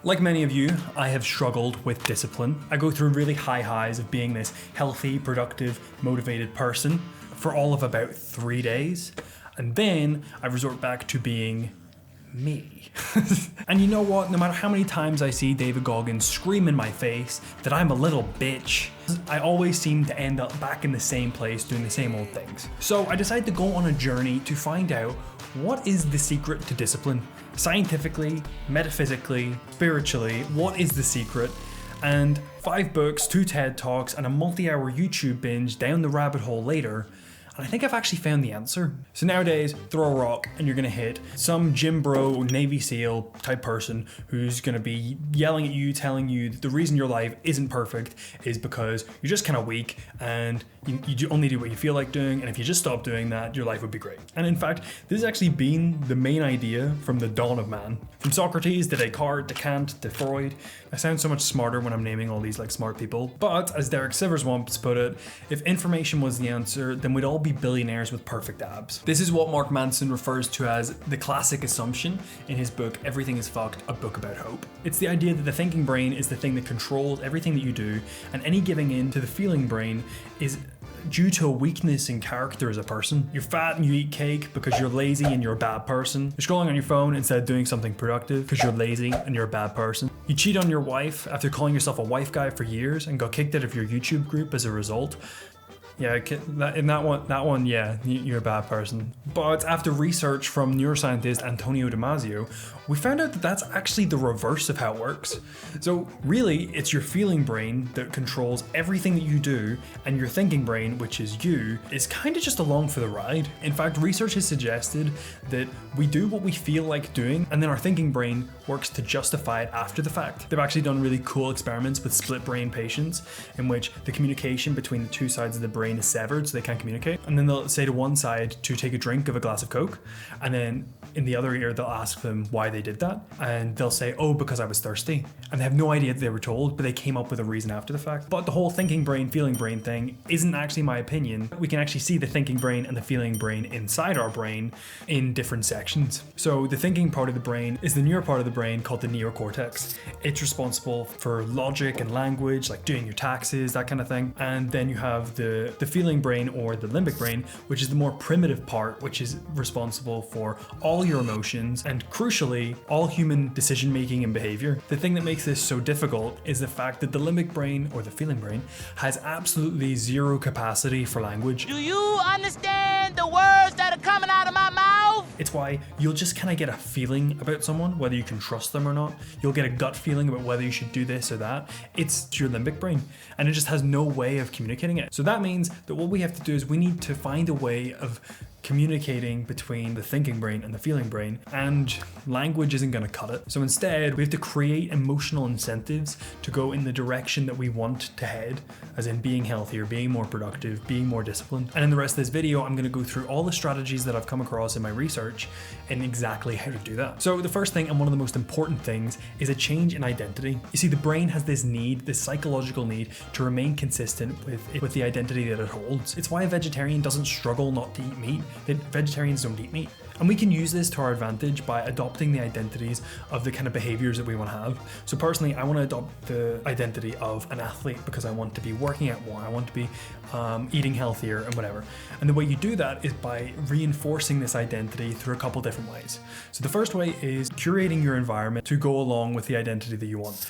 Like many of you, I have struggled with discipline. I go through really high highs of being this healthy, productive, motivated person for all of about 3 days. And then I resort back to being me. And you know what? No matter how many times I see David Goggins scream in my face that I'm a little bitch, I always seem to end up back in the same place doing the same old things. So I decided to go on a journey to find out what is the secret to discipline. Scientifically, metaphysically, spiritually, what is the secret? And 5 books, 2 TED Talks, and a multi-hour YouTube binge down the rabbit hole later, and I think I've actually found the answer. So nowadays, throw a rock and you're gonna hit some gym bro, Navy SEAL type person who's gonna be yelling at you, telling you that the reason your life isn't perfect is because you're just kind of weak and you only do what you feel like doing, and if you just stop doing that, your life would be great. And in fact, this has actually been the main idea from the dawn of man. From Socrates to Descartes to Kant to Freud. I sound so much smarter when I'm naming all these like smart people. But as Derek Sivers once put it, if information was the answer, then we'd all be billionaires with perfect abs. This is what Mark Manson refers to as the classic assumption in his book, Everything is Fucked, a book about hope. It's the idea that the thinking brain is the thing that controls everything that you do, and any giving in to the feeling brain is due to a weakness in character as a person. You're fat and you eat cake because you're lazy and you're a bad person. You're scrolling on your phone instead of doing something productive because you're lazy and you're a bad person. You cheat on your wife after calling yourself a wife guy for years and got kicked out of your YouTube group as a result. Yeah, in that one, yeah, you're a bad person. But after research from neuroscientist Antonio Damasio, we found out that that's actually the reverse of how it works. So really, it's your feeling brain that controls everything that you do, and your thinking brain, which is you, is kind of just along for the ride. In fact, research has suggested that we do what we feel like doing, and then our thinking brain works to justify it after the fact. They've actually done really cool experiments with split brain patients in which the communication between the two sides of the brain is severed so they can't communicate, and then they'll say to one side to take a drink of a glass of Coke, and then in the other ear they'll ask them why they did that, and they'll say, oh, because I was thirsty, and they have no idea that they were told, but they came up with a reason after the fact. But the whole thinking brain, feeling brain thing isn't actually my opinion. We can actually see the thinking brain and the feeling brain inside our brain in different sections. So the thinking part of the brain is the newer part of the brain called the neocortex. It's responsible for logic and language, like doing your taxes, that kind of thing. And then you have the feeling brain, or the limbic brain, which is the more primitive part, which is responsible for all your emotions and crucially all human decision making and behavior. The thing that makes this so difficult is the fact that the limbic brain, or the feeling brain, has absolutely zero capacity for language. Do you understand the words that are coming out of my mouth? It's why you'll just kind of get a feeling about someone, whether you can trust them or not. You'll get a gut feeling about whether you should do this or that. It's your limbic brain, and it just has no way of communicating it. So that means that what we have to do is we need to find a way of communicating between the thinking brain and the feeling brain, and language isn't going to cut it. So instead, we have to create emotional incentives to go in the direction that we want to head, as in being healthier, being more productive, being more disciplined. And in the rest of this video, I'm going to go through all the strategies that I've come across in my research and exactly how to do that. So the first thing, and one of the most important things, is a change in identity. You see, the brain has this need, this psychological need, to remain consistent with the identity that it holds. It's why a vegetarian doesn't struggle not to eat meat. That vegetarians don't eat meat. And we can use this to our advantage by adopting the identities of the kind of behaviors that we want to have. So personally, I want to adopt the identity of an athlete because I want to be working out more. I want to be eating healthier and whatever. And the way you do that is by reinforcing this identity through a couple different ways. So the first way is curating your environment to go along with the identity that you want.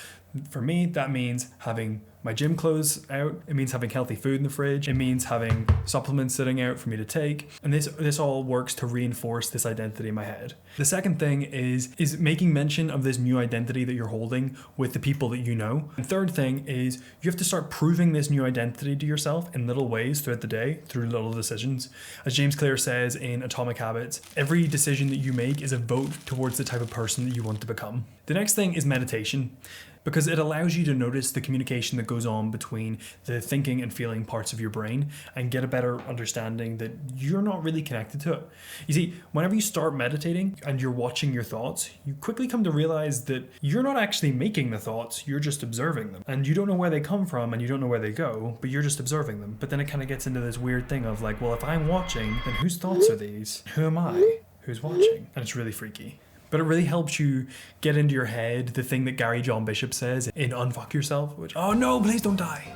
For me, that means having my gym clothes out. It means having healthy food in the fridge. It means having supplements sitting out for me to take. And this all works to reinforce this identity in my head. The second thing is making mention of this new identity that you're holding with the people that you know. And third thing is you have to start proving this new identity to yourself in little ways throughout the day through little decisions. As James Clear says in Atomic Habits, every decision that you make is a vote towards the type of person that you want to become. The next thing is meditation, because it allows you to notice the communication that goes on between the thinking and feeling parts of your brain and get a better understanding that you're not really connected to it. You see, whenever you start meditating and you're watching your thoughts, you quickly come to realize that you're not actually making the thoughts, you're just observing them. And you don't know where they come from and you don't know where they go, but you're just observing them. But then it kind of gets into this weird thing of like, well, if I'm watching, then whose thoughts are these? Who am I? Who's watching? And it's really freaky. But it really helps you get into your head the thing that Gary John Bishop says in Unfuck Yourself, which, oh no, please don't die.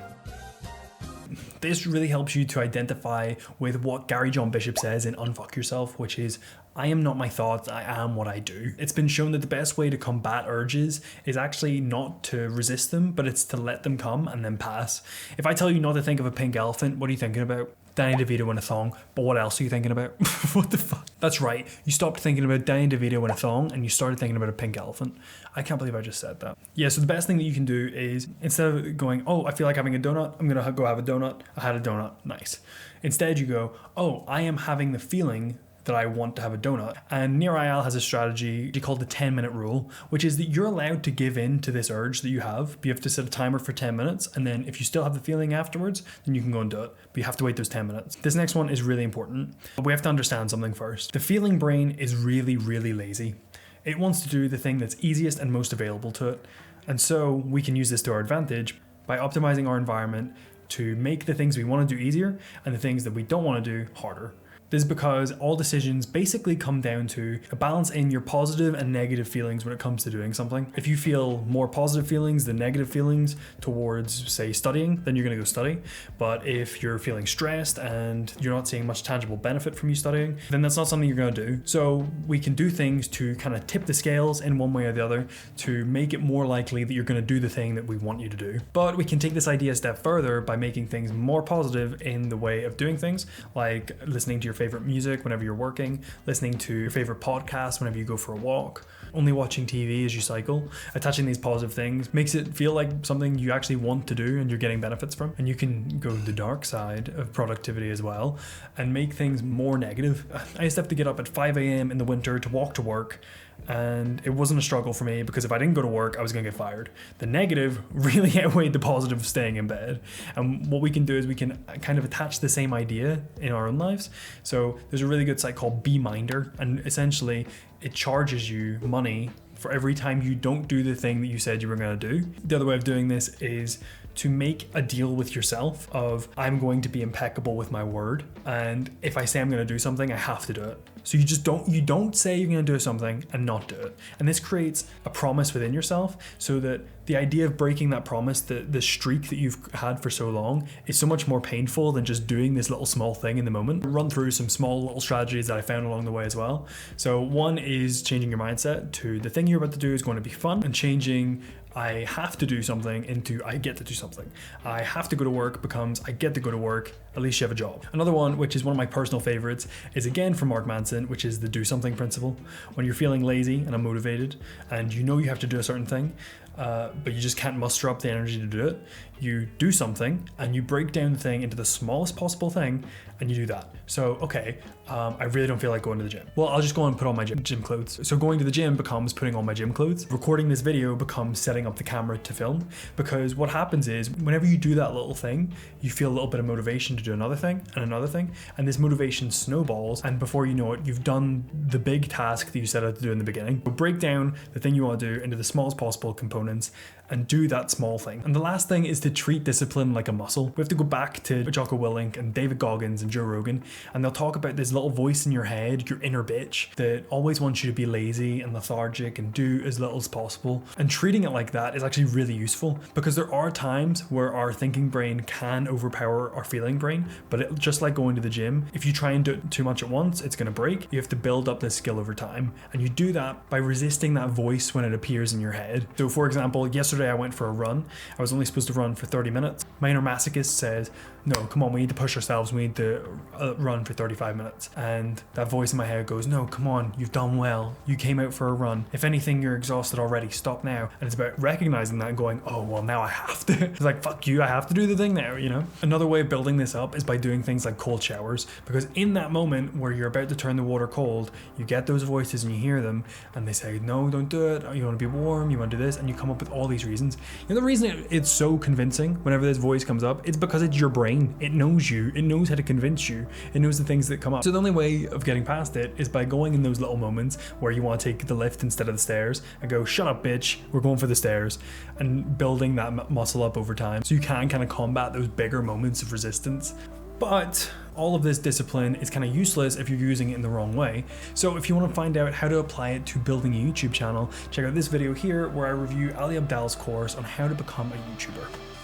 This really helps you to identify with what Gary John Bishop says in Unfuck Yourself, which is, I am not my thoughts, I am what I do. It's been shown that the best way to combat urges is actually not to resist them, but it's to let them come and then pass. If I tell you not to think of a pink elephant, what are you thinking about? Danny DeVito in a thong, but what else are you thinking about? What the fuck? That's right, you stopped thinking about Danny DeVito in a thong and you started thinking about a pink elephant. I can't believe I just said that. Yeah, so the best thing that you can do is, instead of going, oh, I feel like having a donut, I'm gonna go have a donut. I had a donut, nice. Instead you go, oh, I am having the feeling that I want to have a donut. And Nir Eyal has a strategy called the 10-minute rule, which is that you're allowed to give in to this urge that you have. But you have to set a timer for 10 minutes. And then if you still have the feeling afterwards, then you can go and do it. But you have to wait those 10 minutes. This next one is really important. But we have to understand something first. The feeling brain is really, really lazy. It wants to do the thing that's easiest and most available to it. And so we can use this to our advantage by optimizing our environment to make the things we want to do easier and the things that we don't want to do harder. This is because all decisions basically come down to a balance in your positive and negative feelings when it comes to doing something. If you feel more positive feelings than negative feelings towards, say, studying, then you're going to go study. But if you're feeling stressed and you're not seeing much tangible benefit from you studying, then that's not something you're going to do. So we can do things to kind of tip the scales in one way or the other to make it more likely that you're going to do the thing that we want you to do. But we can take this idea a step further by making things more positive in the way of doing things, like listening to your favorite music whenever you're working, listening to your favorite podcast whenever you go for a walk, only watching TV as you cycle. Attaching these positive things makes it feel like something you actually want to do and you're getting benefits from. And you can go the dark side of productivity as well and make things more negative. I used to have to get up at 5 a.m. in the winter to walk to work, and it wasn't a struggle for me because if I didn't go to work, I was going to get fired. The negative really outweighed the positive of staying in bed. And what we can do is we can kind of attach the same idea in our own lives. So there's a really good site called BeMinder, and essentially it charges you money for every time you don't do the thing that you said you were going to do. The other way of doing this is to make a deal with yourself of, I'm going to be impeccable with my word, and if I say I'm going to do something, I have to do it. So you don't say you're going to do something and not do it. And this creates a promise within yourself, so that the idea of breaking that promise, the streak that you've had for so long, is so much more painful than just doing this little small thing in the moment. I'll run through some small little strategies that I found along the way as well. So one is changing your mindset to the thing you're about to do is going to be fun, and changing I have to do something into I get to do something. I have to go to work becomes I get to go to work, at least you have a job. Another one, which is one of my personal favorites, is again from Mark Manson, which is the do something principle. When you're feeling lazy and unmotivated and you know you have to do a certain thing, but you just can't muster up the energy to do it, you do something and you break down the thing into the smallest possible thing and you do that. So, okay, I really don't feel like going to the gym. Well, I'll just go and put on my gym clothes. So going to the gym becomes putting on my gym clothes. Recording this video becomes setting up the camera to film, because what happens is whenever you do that little thing, you feel a little bit of motivation to do another thing, and this motivation snowballs, and before you know it, you've done the big task that you set out to do in the beginning. So break down the thing you want to do into the smallest possible components and do that small thing. And the last thing is to treat discipline like a muscle. We have to go back to Jocko Willink and David Goggins and Joe Rogan, and they'll talk about this little voice in your head, your inner bitch, that always wants you to be lazy and lethargic and do as little as possible. And treating it like that is actually really useful, because there are times where our thinking brain can overpower our feeling brain, but just like going to the gym, if you try and do it too much at once, it's going to break. You have to build up this skill over time, and you do that by resisting that voice when it appears in your head. So for example, yesterday I went for a run. I was only supposed to run for 30 minutes. My inner masochist says, no, come on, we need to push ourselves. We need to run for 35 minutes. And that voice in my head goes, no, come on, you've done well. You came out for a run. If anything, you're exhausted already. Stop now. And it's about recognizing that and going, oh, well, now I have to. It's like, fuck you, I have to do the thing now, you know? Another way of building this up is by doing things like cold showers, because in that moment where you're about to turn the water cold, you get those voices and you hear them and they say, no, don't do it. You want to be warm, you want to do this, and you come up with all these reasons. You know, the reason it's so convincing whenever this voice comes up, it's because it's your brain. It knows you. It knows how to convince you. It knows the things that come up. So the only way of getting past it is by going in those little moments where you want to take the lift instead of the stairs and go, shut up, bitch, we're going for the stairs, and building that muscle up over time so you can kind of combat those bigger moments of resistance. But all of this discipline is kind of useless if you're using it in the wrong way. So if you want to find out how to apply it to building a YouTube channel, check out this video here where I review Ali Abdaal's course on how to become a YouTuber.